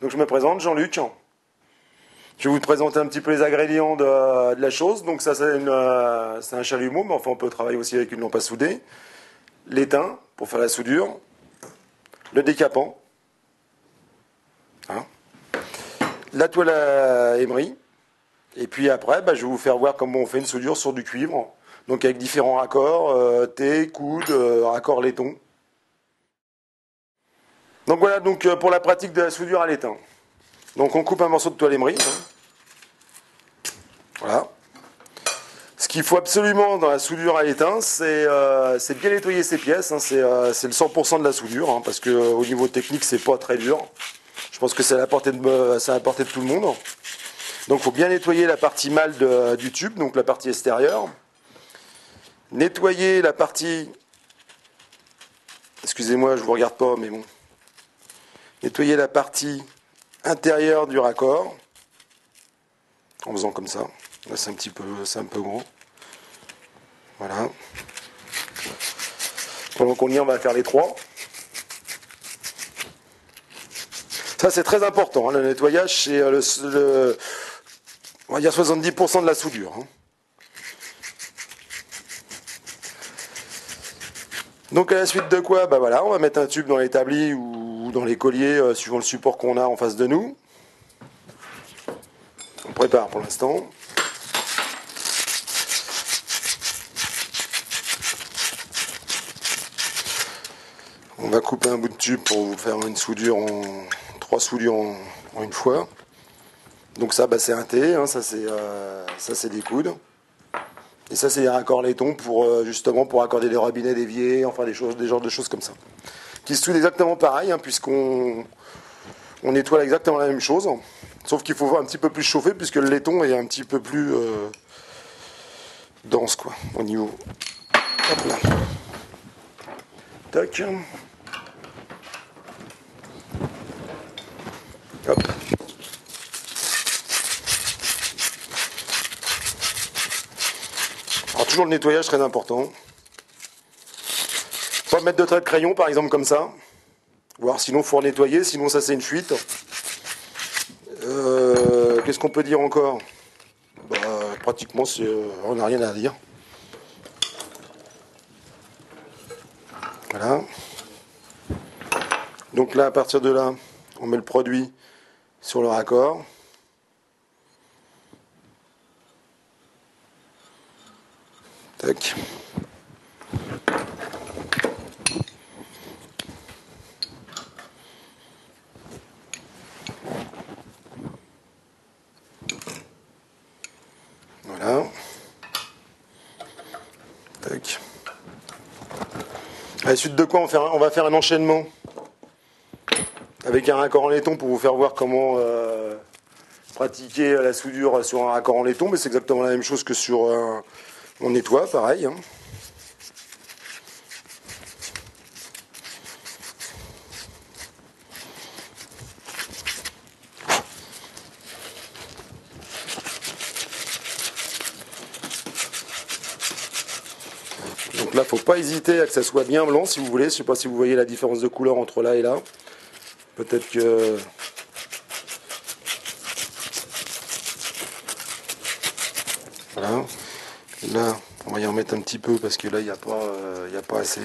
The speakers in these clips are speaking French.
Donc je me présente, Jean-Luc. Je vais vous présenter un petit peu les ingrédients de la chose. Donc ça c'est un chalumeau, mais enfin on peut travailler aussi avec une lampe à souder. L'étain pour faire la soudure. Le décapant. Hein. La toile à émery. Et puis après, je vais vous faire voir comment on fait une soudure sur du cuivre. Donc avec différents raccords, T, coude, raccord laiton. Donc voilà donc pour la pratique de la soudure à l'étain. Donc on coupe un morceau de toile émery. Voilà. Ce qu'il faut absolument dans la soudure à l'étain, c'est bien nettoyer ces pièces. C'est le 100% de la soudure, parce qu'au niveau technique, c'est pas très dur. Je pense que c'est à la portée de tout le monde. Donc il faut bien nettoyer la partie mâle du tube, donc la partie extérieure. Nettoyer la partie... Excusez-moi, je ne vous regarde pas, mais bon. Nettoyer la partie intérieure du raccord. En faisant comme ça. Là, c'est un peu gros. Voilà. Pendant qu'on y est, on va faire les trois. Ça, c'est très important. Le nettoyage, c'est on va dire 70% de la soudure. Donc, à la suite de quoi, voilà, on va mettre un tube dans l'établi ou dans les colliers, suivant le support qu'on a en face de nous. On prépare pour l'instant. On va couper un bout de tube pour vous faire une soudure trois soudures en une fois. Donc ça, c'est un T, ça c'est des coudes. Et ça c'est des raccords laiton pour justement pour accorder les robinets, des d'évier, enfin des genres de choses comme ça. Qui se soudent exactement pareil, puisqu'on nettoie exactement la même chose. Sauf qu'il faut un petit peu plus chauffer puisque le laiton est un petit peu plus dense quoi, au niveau. Hop là. Tac. Hop. Alors toujours le nettoyage très important. Pas mettre de trait de crayon par exemple comme ça. Voire sinon il faut nettoyer, sinon ça c'est une fuite. Qu'est-ce qu'on peut dire encore? Pratiquement on n'a rien à dire. Voilà. Donc là à partir de là, on met le produit sur le raccord. Tac. Voilà. Tac. À la suite de quoi on va faire un enchaînement avec un raccord en laiton pour vous faire voir comment pratiquer la soudure sur un raccord en laiton, mais c'est exactement la même chose que sur on nettoie, pareil. Donc là, faut pas hésiter à que ça soit bien blanc si vous voulez. Je sais pas si vous voyez la différence de couleur entre là et là. Peut-être que... Voilà. Là, on va y en mettre un petit peu parce que là, il n'y a pas assez.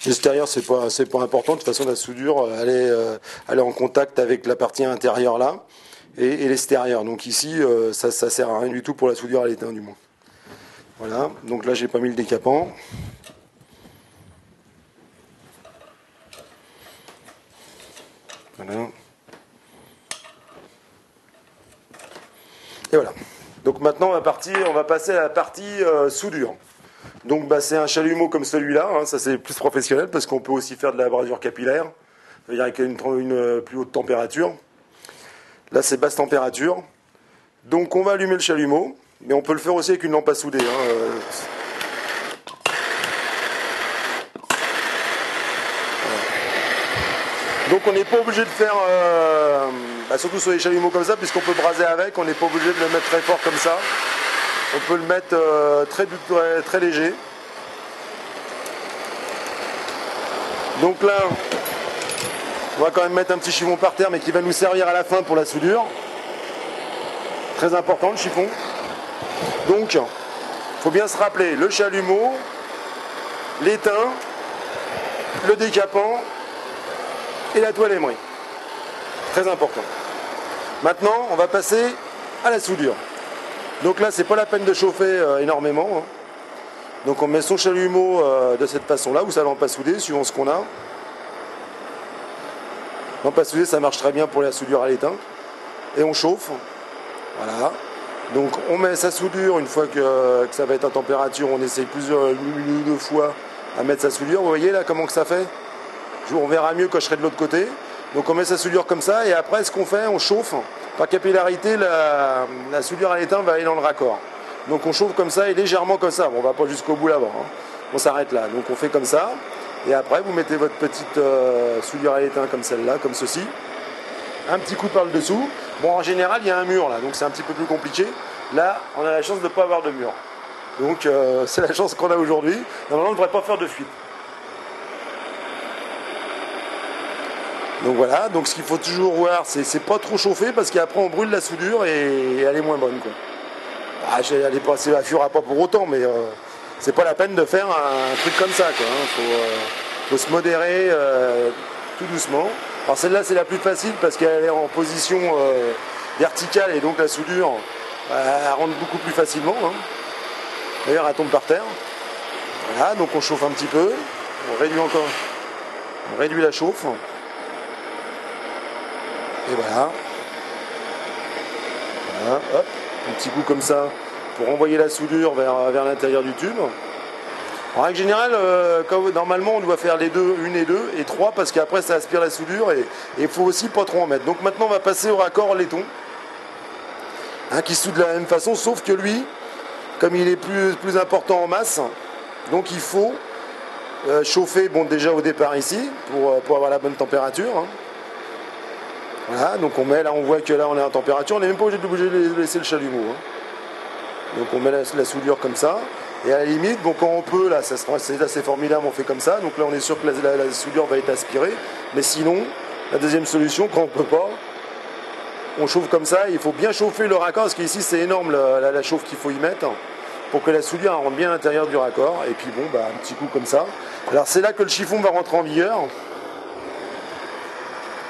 L'extérieur, c'est pas important. De toute façon, la soudure, elle est en contact avec la partie intérieure là et l'extérieur. Donc ici, ça sert à rien du tout pour la soudure à l'étain, du moins. Voilà. Donc là, j'ai pas mis le décapant. Voilà. Et voilà. Donc maintenant, on va passer à la partie soudure. Donc c'est un chalumeau comme celui-là, ça c'est plus professionnel parce qu'on peut aussi faire de la brasure capillaire, c'est-à-dire avec une plus haute température. Là c'est basse température. Donc on va allumer le chalumeau, mais on peut le faire aussi avec une lampe à souder. Donc on n'est pas obligé de faire, surtout sur les chalumeaux comme ça, puisqu'on peut braser avec, on n'est pas obligé de le mettre très fort comme ça. on peut le mettre très léger. Donc là, on va quand même mettre un petit chiffon par terre, mais qui va nous servir à la fin pour la soudure. Très important le chiffon. Donc, il faut bien se rappeler le chalumeau, l'étain, le décapant et la toile émerie. Très important. Maintenant, on va passer à la soudure. Donc là, c'est pas la peine de chauffer énormément, hein. Donc on met son chalumeau de cette façon-là, ou ça va pas souder, suivant ce qu'on a. Non, pas souder, ça marche très bien pour la soudure à l'étain. Et on chauffe. Voilà. Donc on met sa soudure, une fois que ça va être à température, on essaye une ou deux fois à mettre sa soudure. Vous voyez là comment que ça fait? On verra mieux quand je serai de l'autre côté. Donc on met sa soudure comme ça, et après ce qu'on fait, on chauffe. Par capillarité, la soudure à l'étain va aller dans le raccord. Donc on chauffe comme ça et légèrement comme ça. Bon, on va pas jusqu'au bout là-bas, hein. On s'arrête là. Donc on fait comme ça. Et après vous mettez votre petite soudure à l'étain comme celle-là, comme ceci. Un petit coup par le dessous. Bon, en général il y a un mur là, donc c'est un petit peu plus compliqué. Là on a la chance de ne pas avoir de mur. Donc c'est la chance qu'on a aujourd'hui. Normalement on ne devrait pas faire de fuite. Donc voilà, donc ce qu'il faut toujours voir, c'est pas trop chauffer parce qu'après on brûle la soudure et elle est moins bonne, quoi. Ah, elle fuira pas pour autant, mais c'est pas la peine de faire un truc comme ça, quoi, hein. Faut se modérer tout doucement. Alors celle-là c'est la plus facile parce qu'elle est en position verticale et donc la soudure elle rentre beaucoup plus facilement, hein. D'ailleurs elle tombe par terre. Voilà, donc on chauffe un petit peu, on réduit encore, on réduit la chauffe. Et voilà. Voilà, hop, un petit coup comme ça pour envoyer la soudure vers l'intérieur du tube. En règle générale, normalement on doit faire les deux, une et deux, et trois, parce qu'après ça aspire la soudure et il faut aussi pas trop en mettre. Donc maintenant on va passer au raccord laiton, hein, qui soude de la même façon, sauf que lui, comme il est plus important en masse, donc il faut chauffer, bon déjà au départ ici, pour avoir la bonne température, hein. Voilà, donc on met, là on voit que là on est en température, on n'est même pas obligé de laisser le chalumeau, hein. Donc on met la soudure comme ça, et à la limite, bon, quand on peut, là c'est formidable, on fait comme ça, donc là on est sûr que la soudure va être aspirée, mais sinon, la deuxième solution, quand on peut pas, on chauffe comme ça, il faut bien chauffer le raccord, parce qu'ici c'est énorme la chauffe qu'il faut y mettre, pour que la soudure rentre bien à l'intérieur du raccord, et puis bon, bah, un petit coup comme ça. Alors c'est là que le chiffon va rentrer en vigueur.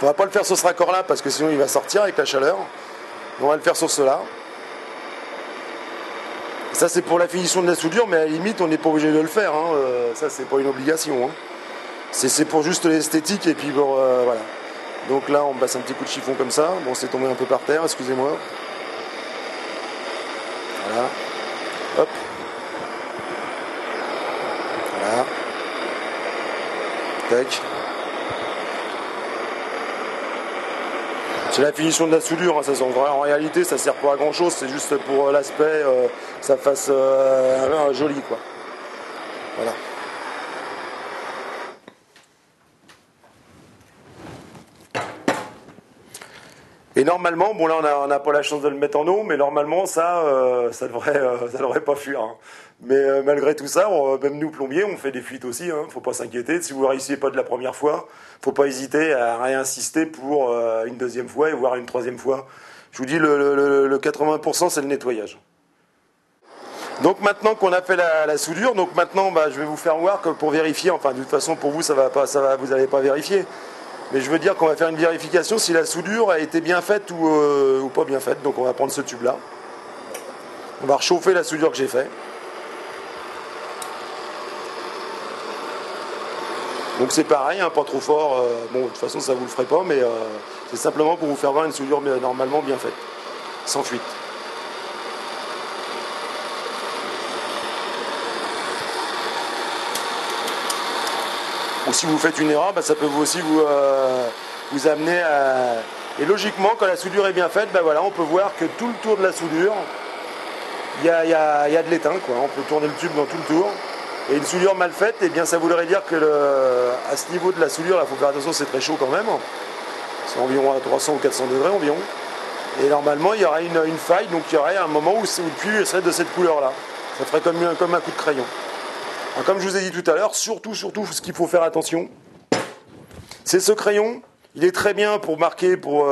On va pas le faire sur ce raccord-là parce que sinon il va sortir avec la chaleur. On va le faire sur cela. Ça c'est pour la finition de la soudure, mais à la limite on n'est pas obligé de le faire, hein. Ça c'est pas une obligation, hein. C'est pour juste l'esthétique et puis bon, voilà. Donc là on passe un petit coup de chiffon comme ça. Bon, c'est tombé un peu par terre, excusez-moi. Voilà. Hop. Voilà. Tac. C'est la finition de la soudure, hein, en réalité ça sert pas à grand chose, c'est juste pour l'aspect, que ça fasse joli, quoi. Voilà. Et normalement, bon là on n'a pas la chance de le mettre en eau, mais normalement ça devrait pas fuir, hein. Mais malgré tout ça, même nous plombiers, on fait des fuites aussi, hein, faut pas s'inquiéter. Si vous ne réussissez pas de la première fois, faut pas hésiter à réinsister pour une deuxième fois et voire une troisième fois. Je vous dis, le 80% c'est le nettoyage. Donc maintenant qu'on a fait la soudure, donc maintenant bah, je vais vous faire voir que pour vérifier, enfin de toute façon pour vous vous n'allez pas vérifier. Mais je veux dire qu'on va faire une vérification si la soudure a été bien faite ou pas bien faite. Donc on va prendre ce tube là. On va réchauffer la soudure que j'ai faite. Donc c'est pareil, hein, pas trop fort. Bon, de toute façon ça vous le ferait pas, mais c'est simplement pour vous faire voir une soudure normalement bien faite, sans fuite. Ou si vous faites une erreur, bah, ça peut aussi vous amener à... Et logiquement, quand la soudure est bien faite, bah, voilà, on peut voir que tout le tour de la soudure, il y a de l'étain, quoi. On peut tourner le tube dans tout le tour. Et une soudure mal faite, eh bien, ça voudrait dire que à ce niveau de la soudure, il faut faire attention, c'est très chaud quand même. C'est environ à 300 ou 400 degrés environ. Et normalement, il y aurait une faille, donc il y aurait un moment où le cuivre serait de cette couleur-là. Ça ferait comme un coup de crayon. Alors, comme je vous ai dit tout à l'heure, surtout, ce qu'il faut faire attention, c'est ce crayon. Il est très bien pour marquer, pour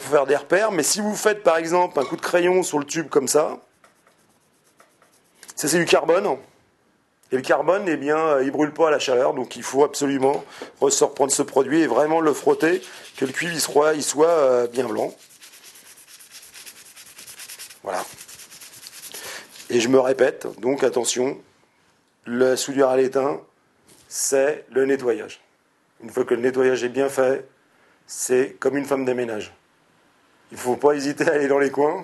faire des repères, mais si vous faites par exemple un coup de crayon sur le tube comme ça, c'est du carbone. Et le carbone, eh bien, il brûle pas à la chaleur, donc il faut absolument prendre ce produit et vraiment le frotter, que le cuivre il soit bien blanc. Voilà. Et je me répète, donc attention, la soudure à l'étain, c'est le nettoyage. Une fois que le nettoyage est bien fait, c'est comme une femme de ménage. Il ne faut pas hésiter à aller dans les coins.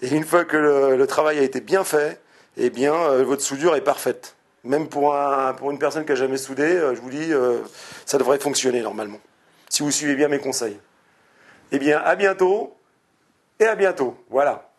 Et une fois que le travail a été bien fait, eh bien, votre soudure est parfaite. Même pour une personne qui n'a jamais soudé, je vous dis, ça devrait fonctionner normalement. Si vous suivez bien mes conseils. Eh bien, à bientôt et à bientôt. Voilà.